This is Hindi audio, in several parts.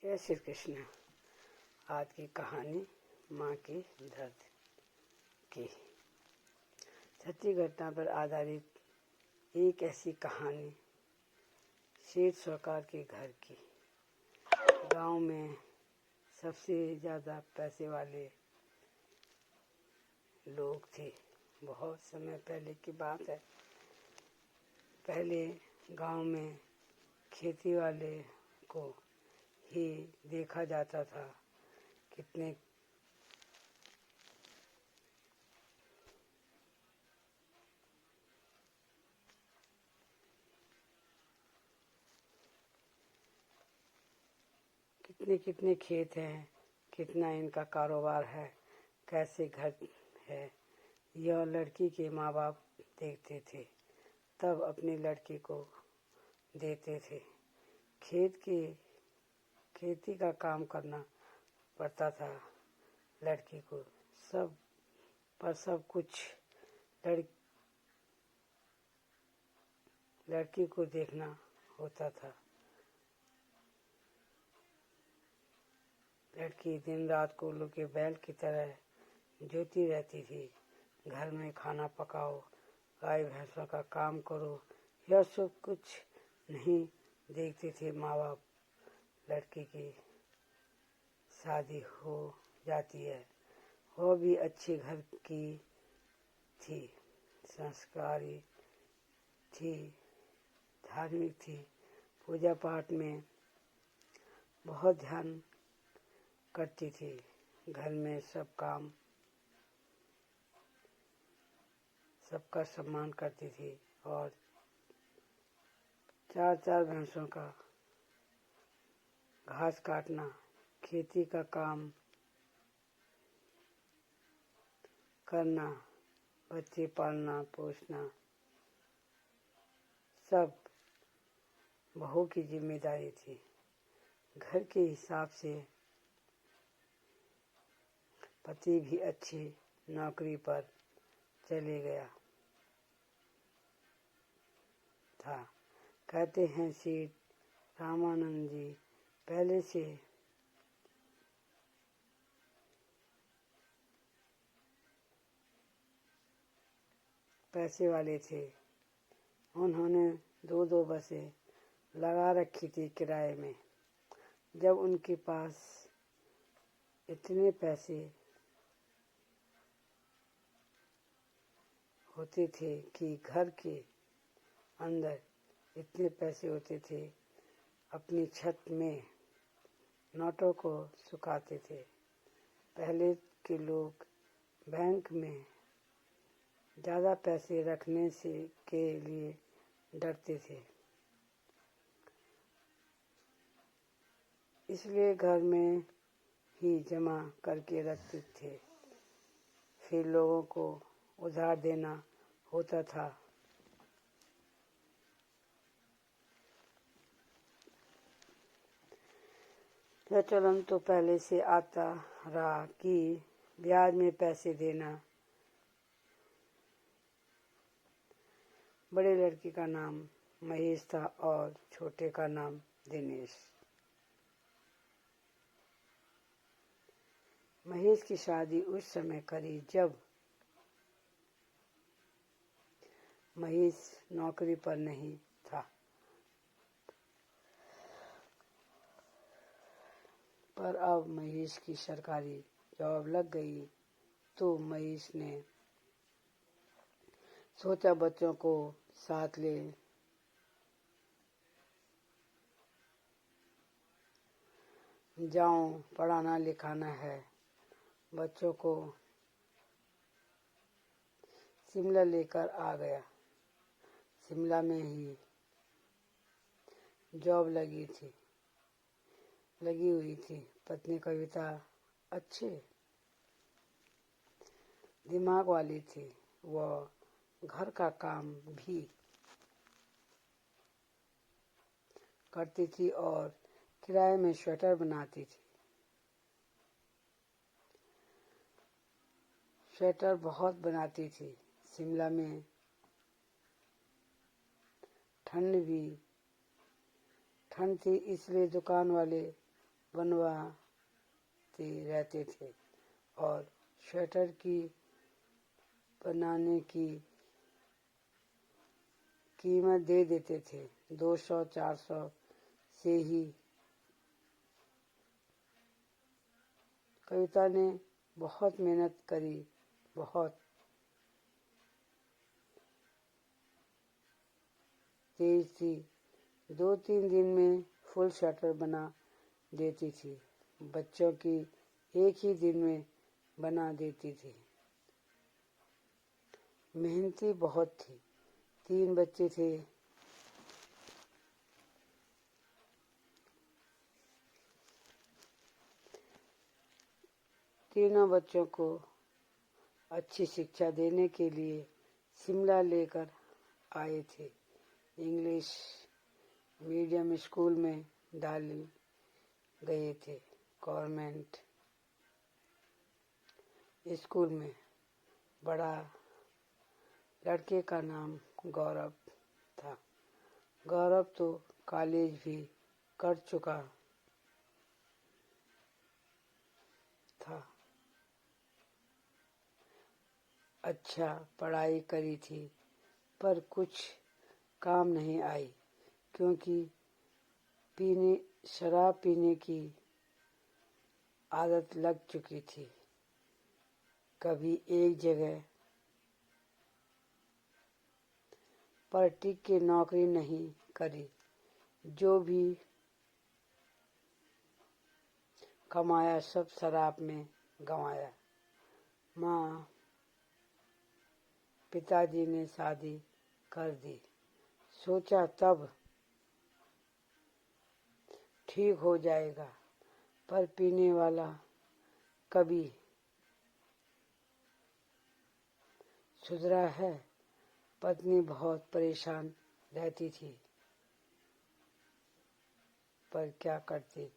जय श्री कृष्ण। आज की कहानी माँ के दर्द की। सच्ची घटना पर आधारित एक ऐसी कहानी सेठ साहूकार के घर की। गांव में सबसे ज़्यादा पैसे वाले लोग थे। बहुत समय पहले की बात है। पहले गांव में खेती वाले को ही देखा जाता था। कितने कितने खेत हैं, कितना इनका कारोबार है, कैसे घर है, यह लड़की के माँ बाप देखते थे। तब अपनी लड़की को देते थे। खेती का काम करना पड़ता था लड़की को। सब कुछ लड़की को देखना होता था। लड़की दिन रात कोल्हू के बैल की तरह जोती रहती थी। घर में खाना पकाओ, गाय भैंसों का काम करो, यह सब कुछ नहीं देखते थे माँ बाप। लड़की की शादी हो जाती है। वो भी अच्छे घर की थी, संस्कारी थी, धार्मिक थी, पूजा पाठ में बहुत ध्यान करती थी। घर में सब काम सबका सम्मान करती थी और चार भैंसों का घास काटना, खेती का काम करना, बच्चे पालना पोसना सब बहू की जिम्मेदारी थी। घर के हिसाब से पति भी अच्छी नौकरी पर चले गया था। कहते हैं सेठ रामानंद जी पहले से पैसे वाले थे। उन्होंने दो बसें लगा रखी थी किराए में। जब उनके पास इतने पैसे होते थे कि घर के अंदर इतने पैसे होते थे, अपनी छत में नोटों को सुखाते थे। पहले के लोग बैंक में ज़्यादा पैसे रखने के लिए डरते थे, इसलिए घर में ही जमा करके रखते थे। फिर लोगों को उधार देना होता था। यह चलन तो पहले से आता रहा कि ब्याज में पैसे देना। बड़े लड़के का नाम महेश था और छोटे का नाम दिनेश। महेश की शादी उस समय करी जब महेश नौकरी पर नहीं था। पर अब महेश की सरकारी जॉब लग गई तो महेश ने सोचा बच्चों को साथ ले जाऊं, पढ़ाना लिखाना है। बच्चों को शिमला लेकर आ गया। शिमला में ही जॉब लगी हुई थी। पत्नी कविता अच्छे दिमाग वाली थी। वह घर का काम भी करती थी और किराए में स्वेटर बनाती थी। स्वेटर बहुत बनाती थी। शिमला में ठंड थी, इसलिए दुकान वाले बनवाते रहते थे और स्वेटर की बनाने की कीमत दे देते थे। 200-400 से ही। कविता ने बहुत मेहनत करी, बहुत तेज थी। 2-3 दिन में फुल स्वेटर बना देती थी। बच्चों की एक ही दिन में बना देती थी। मेहनती बहुत थी। 3 बच्चे थे। तीनों बच्चों को अच्छी शिक्षा देने के लिए शिमला लेकर आए थे। इंग्लिश मीडियम स्कूल में डाले गए थे। गवर्नमेंट स्कूल में। बड़ा लड़के का नाम गौरव था। गौरव तो कॉलेज भी कर चुका था। अच्छा पढ़ाई करी थी, पर कुछ काम नहीं आई, क्योंकि शराब पीने की आदत लग चुकी थी। कभी एक जगह पर टिक के नौकरी नहीं करी। जो भी कमाया सब शराब में गंवाया। माँ पिताजी ने शादी कर दी। सोचा तब ठीक हो जाएगा, पर पीने वाला कभी सुधरा है। पत्नी बहुत परेशान रहती थी, पर क्या करते।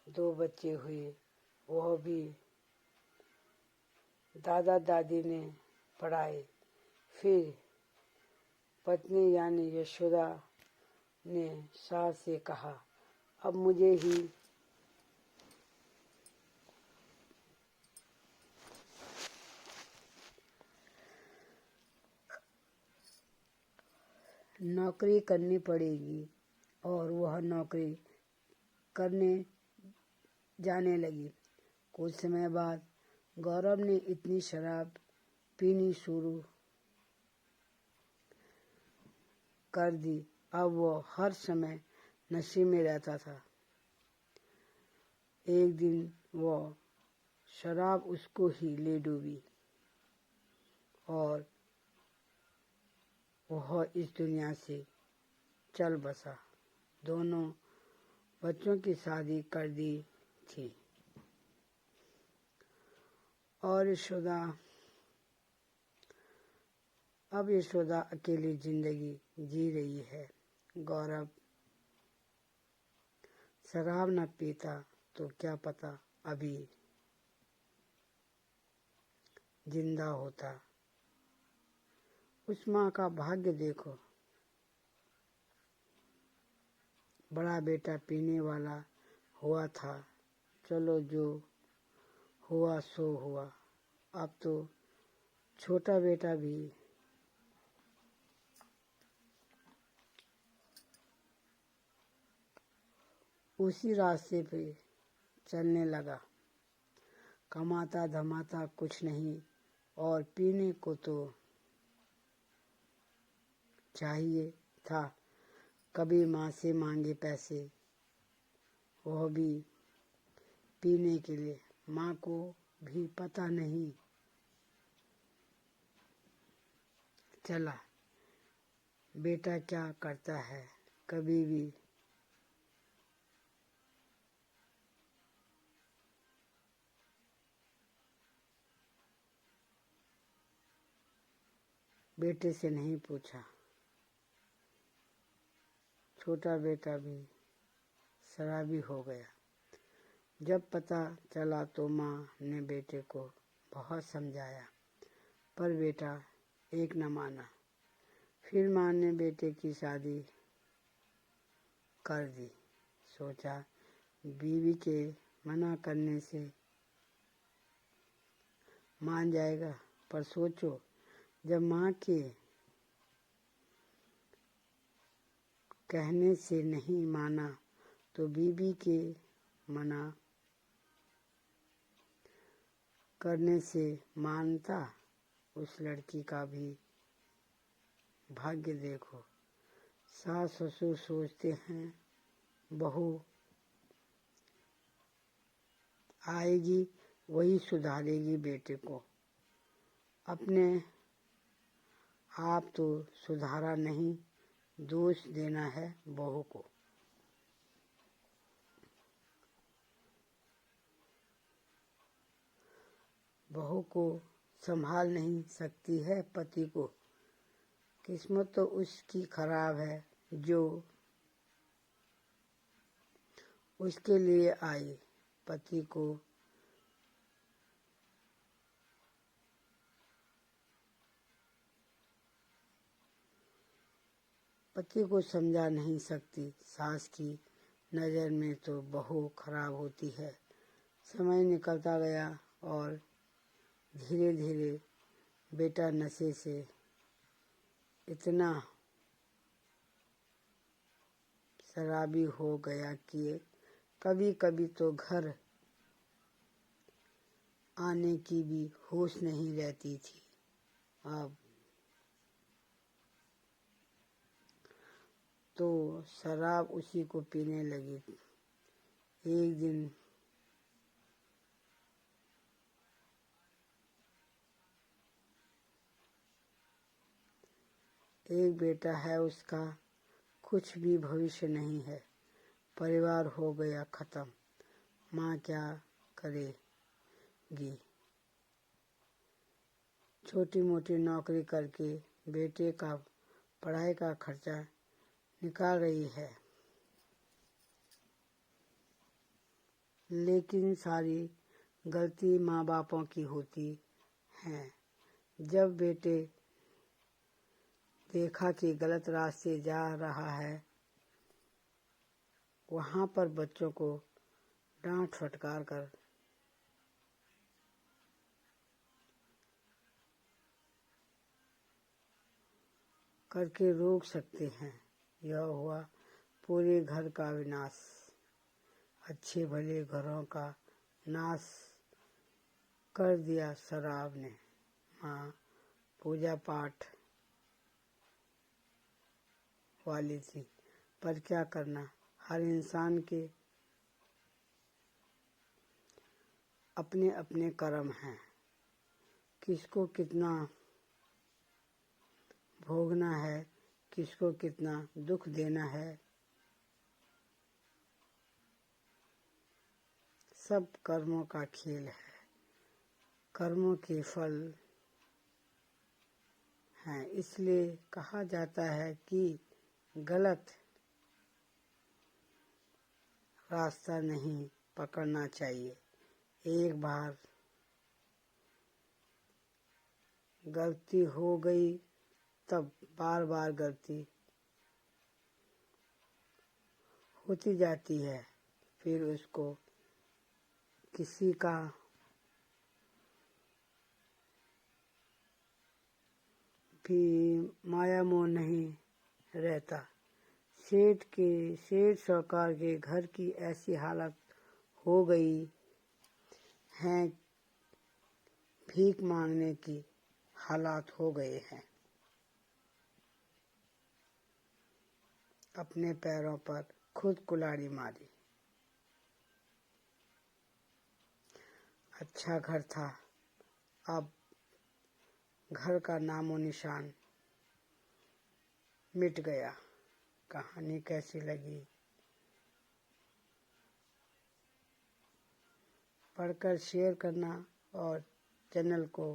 2 बच्चे हुए, वह भी दादा दादी ने पढ़ाए। फिर पत्नी यानी यशोदा ने सास से कहा, अब मुझे ही नौकरी करनी पड़ेगी। और वह नौकरी करने जाने लगी। कुछ समय बाद गौरव ने इतनी शराब पीनी शुरू कर दी, अब वो हर समय नशे में रहता था। एक दिन वो शराब उसको ही ले डूबी और वह इस दुनिया से चल बसा। दोनों बच्चों की शादी कर दी थी और यशोदा अकेली जिंदगी जी रही है। गौरव शराब न पीता तो क्या पता अभी जिंदा होता। उस माँ का भाग्य देखो, बड़ा बेटा पीने वाला हुआ था। चलो जो हुआ सो हुआ। अब तो छोटा बेटा भी उसी रास्ते पे चलने लगा। कमाता धमाता कुछ नहीं और पीने को तो चाहिए था। कभी माँ से मांगे पैसे, वह भी पीने के लिए। माँ को भी पता नहीं चला बेटा क्या करता है। कभी भी बेटे से नहीं पूछा। छोटा बेटा भी शराबी हो गया। जब पता चला तो माँ ने बेटे को बहुत समझाया, पर बेटा एक न माना। फिर माँ ने बेटे की शादी कर दी। सोचा बीवी के मना करने से मान जाएगा, पर सोचो जब माँ के कहने से नहीं माना तो बीवी के मना करने से मानता। उस लड़की का भी भाग्य देखो। सास ससुर सोचते हैं बहू आएगी वही सुधारेगी बेटे को, अपने आप तो सुधारा नहीं, दोष देना है बहू को। बहू को संभाल नहीं सकती है पति को, किस्मत तो उसकी खराब है जो उसके लिए आई। पति को समझा नहीं सकती। सास की नज़र में तो बहू खराब होती है। समय निकलता गया और धीरे धीरे बेटा नशे से इतना शराबी हो गया कि कभी कभी तो घर आने की भी होश नहीं रहती थी। अब तो शराब उसी को पीने लगी। एक दिन एक बेटा है उसका, कुछ भी भविष्य नहीं है। परिवार हो गया खत्म। माँ क्या करेगी? छोटी मोटी नौकरी करके बेटे का पढ़ाई का खर्चा निकाल रही है, लेकिन सारी गलती माँ बापों की होती है। जब बेटे देखा कि गलत रास्ते जा रहा है, वहाँ पर बच्चों को डांट फटकार करके रोक सकते हैं। यह हुआ पूरे घर का विनाश, अच्छे भले घरों का नाश कर दिया शराब ने। माँ पूजा पाठ वाली थी, पर क्या करना, हर इंसान के अपने अपने कर्म हैं। किसको कितना भोगना है, किसको कितना दुख देना है, सब कर्मों का खेल है। कर्मों के फल हैं। इसलिए कहा जाता है कि गलत रास्ता नहीं पकड़ना चाहिए। एक बार गलती हो गई तब बार बार गलती होती जाती है। फिर उसको किसी का भी माया मोह नहीं रहता। सेठ साहूकार के घर की ऐसी हालत हो गई है, भीख मांगने की हालात हो गए हैं। अपने पैरों पर खुद कुल्हाड़ी मारी। अच्छा घर था, अब घर का नामो निशान मिट गया। कहानी कैसी लगी पढ़कर शेयर करना और चैनल को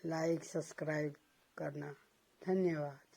लाइक सब्सक्राइब करना। धन्यवाद।